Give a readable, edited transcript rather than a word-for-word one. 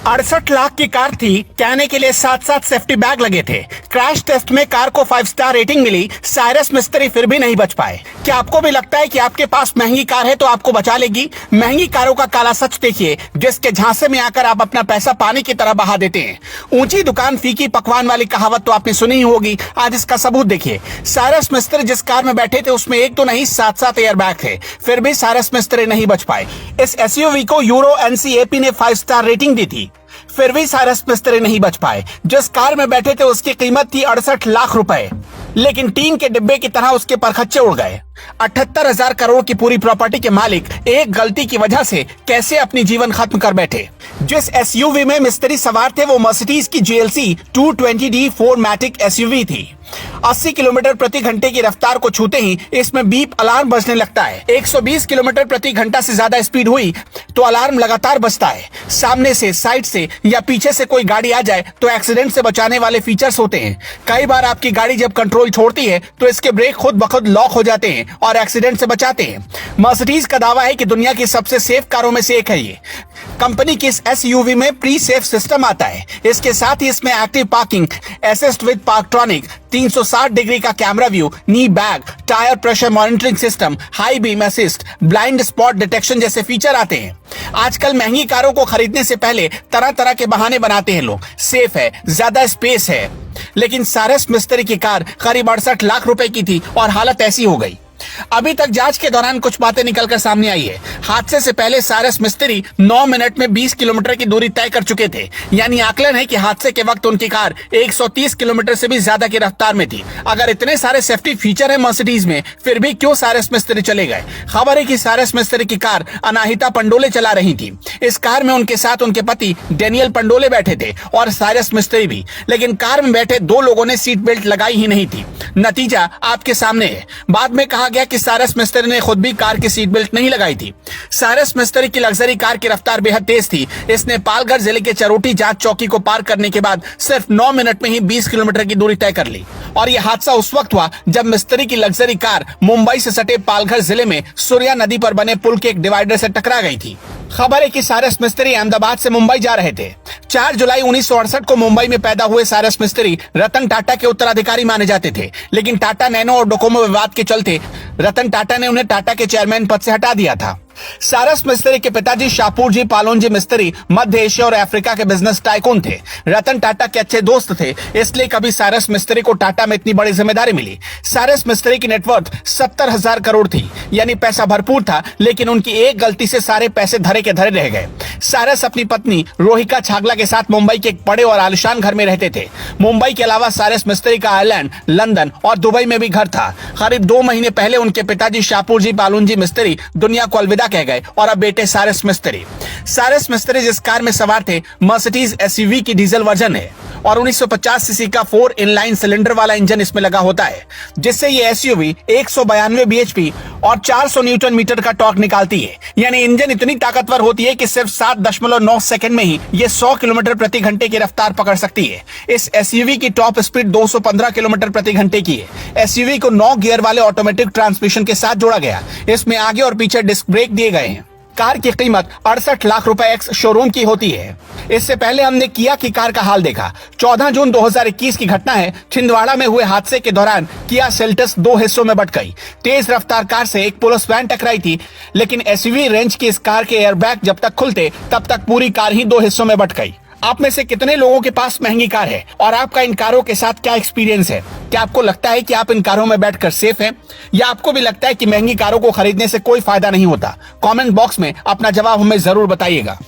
68 लाख की कार थी, कहने के लिए 7-7 सेफ्टी बैग लगे थे। क्रैश टेस्ट में कार को 5 स्टार रेटिंग मिली, साइरस मिस्त्री फिर भी नहीं बच पाए। क्या आपको भी लगता है कि आपके पास महंगी कार है तो आपको बचा लेगी? महंगी कारों का काला सच देखिए, जिसके झांसे में आकर आप अपना पैसा पानी की तरह बहा देते हैं। ऊंची दुकान फीकी पकवान वाली कहावत तो आपने सुनी ही होगी, आज इसका सबूत देखिए। साइरस मिस्त्री जिस कार में बैठे थे उसमें एक तो नहीं 7-7 एयर बैग थे, फिर भी साइरस मिस्त्री नहीं बच पाए। इस एसयूवी को यूरो एनसीएपी ने 5 स्टार रेटिंग दी थी, फिर भी साइरस मिस्त्री नहीं बच पाए। जिस कार में बैठे थे उसकी कीमत थी 68 लाख रुपए, लेकिन टीन के डिब्बे की तरह उसके परखच्चे उड़ गए। 78,000 करोड़ की पूरी प्रॉपर्टी के मालिक एक गलती की वजह से कैसे अपनी जीवन खत्म कर बैठे। जिस एसयूवी में मिस्त्री सवार थे वो मर्सिडीज की जीएलसी 220D 4MATIC एसयूवी थी। 80 किलोमीटर प्रति घंटे की रफ्तार को छूते ही इसमें बीप अलार्म बजने लगता है। 120 किलोमीटर प्रति घंटा से ज्यादा स्पीड हुई तो अलार्म लगातार बजता है। सामने से, साइड से या पीछे से कोई गाड़ी आ जाए तो एक्सीडेंट से बचाने वाले फीचर्स होते हैं। कई बार आपकी गाड़ी जब कंट्रोल छोड़ती है तो इसके ब्रेक खुद ब खुद लॉक हो जाते हैं और एक्सीडेंट से बचाते हैं। मर्सिडीज का दावा है कि दुनिया की सबसे सेफ कारों में से एक है ये। कंपनी की इस एसयूवी में प्री सेफ सिस्टम आता है। इसके साथ ही इसमें active parking, assist with Parktronic, 360 degree का camera view, knee bag, tyre pressure monitoring system, high beam assist, blind spot detection जैसे फीचर आते हैं। आजकल महंगी कारों को खरीदने से पहले तरह तरह के बहाने बनाते हैं लोग। सेफ है, ज्यादा स्पेस है, लेकिन साइरस मिस्त्री की कार करीब 68 लाख रुपए की थी और हालत ऐसी हो गई। अभी तक जांच के दौरान कुछ बातें निकलकर सामने आई है। हादसे से पहले साइरस मिस्त्री 9 मिनट में 20 किलोमीटर की दूरी तय कर चुके थे, यानी आकलन है कि हादसे के वक्त उनकी कार 130 किलोमीटर से भी ज्यादा की रफ्तार में थी। अगर इतने सारे सेफ्टी फीचर है मर्सिडीज में, फिर भी क्यों साइरस मिस्त्री चले गए? खबर है कि साइरस मिस्त्री की कार अनाहिता पंडोले चला रही थी। इस कार में उनके साथ उनके पति डेनियल पंडोले बैठे थे और साइरस मिस्त्री भी, लेकिन कार में बैठे 2 लोगों ने सीट बेल्ट लगाई ही नहीं थी। नतीजा आपके सामने है। बाद में कहा गया कि साइरस मिस्त्री ने खुद भी कार की सीट बेल्ट नहीं लगाई थी। साइरस मिस्त्री की लग्जरी कार की रफ्तार बेहद तेज थी। इसने पालघर जिले के चरोटी जांच चौकी को पार करने के बाद सिर्फ 9 मिनट में ही 20 किलोमीटर की दूरी तय कर ली। और यह हादसा उस वक्त हुआ जब मिस्त्री की लग्जरी कार मुंबई से सटे पालघर जिले में सूर्या नदी पर बने पुल के एक डिवाइडर से टकरा गई थी। खबर है कि साइरस मिस्त्री अहमदाबाद से मुंबई जा रहे थे। 4 जुलाई 1968 को मुंबई में पैदा हुए साइरस मिस्त्री रतन टाटा के उत्तराधिकारी माने जाते थे, लेकिन टाटा नैनो और डोकोमो विवाद के चलते रतन टाटा ने उन्हें टाटा के चेयरमैन पद से हटा दिया था। साइरस मिस्त्री के पिताजी शाहपुर जी पालोनजी मिस्त्री मध्य एशिया और अफ्रीका के बिजनेस टाइकून थे। रतन टाटा के अच्छे दोस्त थे, इसलिए कभी साइरस मिस्त्री को टाटा में इतनी बड़ी जिम्मेदारी मिली। साइरस मिस्त्री की नेटवर्थ 70,000 करोड़ थी, यानी पैसा भरपूर था, लेकिन उनकी एक गलती से सारे पैसे धरे के धरे रह गए। साइरस अपनी पत्नी रोहिका छागला के साथ मुंबई के एक बड़े और आलिशान घर में रहते थे। मुंबई के अलावा साइरस मिस्त्री का आयरलैंड, लंदन और दुबई में भी घर था। करीब 2 महीने पहले उनके पिताजी शाहपुर जी पालोनजी मिस्त्री दुनिया को अलविदा कह गए और अब बेटे साइरस मिस्त्री। साइरस मिस्त्री जिस कार में सवार थे मर्सिडीज एसयूवी की डीजल वर्जन है और 1950 सीसी का 4 इनलाइन सिलेंडर वाला इंजन इसमें लगा होता है, जिससे ये एसयूवी 192 बीएचपी और 400 न्यूटन मीटर का टॉर्क निकालती है। यानी इंजन इतनी ताकतवर होती है कि सिर्फ 7.9 सेकंड में ही ये 100 किलोमीटर प्रति घंटे की रफ्तार पकड़ सकती है। इस एसयूवी की टॉप स्पीड 215 किलोमीटर प्रति घंटे की है। एसयूवी को 9 गियर वाले ऑटोमेटिक ट्रांसमिशन के साथ जोड़ा गया। इसमें आगे और पीछे डिस्क ब्रेक दिए गए हैं। कार की कीमत 68 लाख रुपए एक्स शोरूम की होती है। इससे पहले हमने किया की कार का हाल देखा। 14 जून 2021 की घटना है। छिंदवाड़ा में हुए हादसे के दौरान किया सेल्टस 2 हिस्सों में बंट गई। तेज रफ्तार कार से एक पुलिस वैन टकराई थी, लेकिन एसयूवी रेंज की इस कार के एयरबैग जब तक खुलते तब तक पूरी कार ही 2 हिस्सों में बंट गई। आप में से कितने लोगों के पास महंगी कार है और आपका इन कारों के साथ क्या एक्सपीरियंस है? क्या आपको लगता है कि आप इन कारों में बैठकर सेफ हैं, या आपको भी लगता है कि महंगी कारों को खरीदने से कोई फायदा नहीं होता? कमेंट बॉक्स में अपना जवाब हमें जरूर बताइएगा।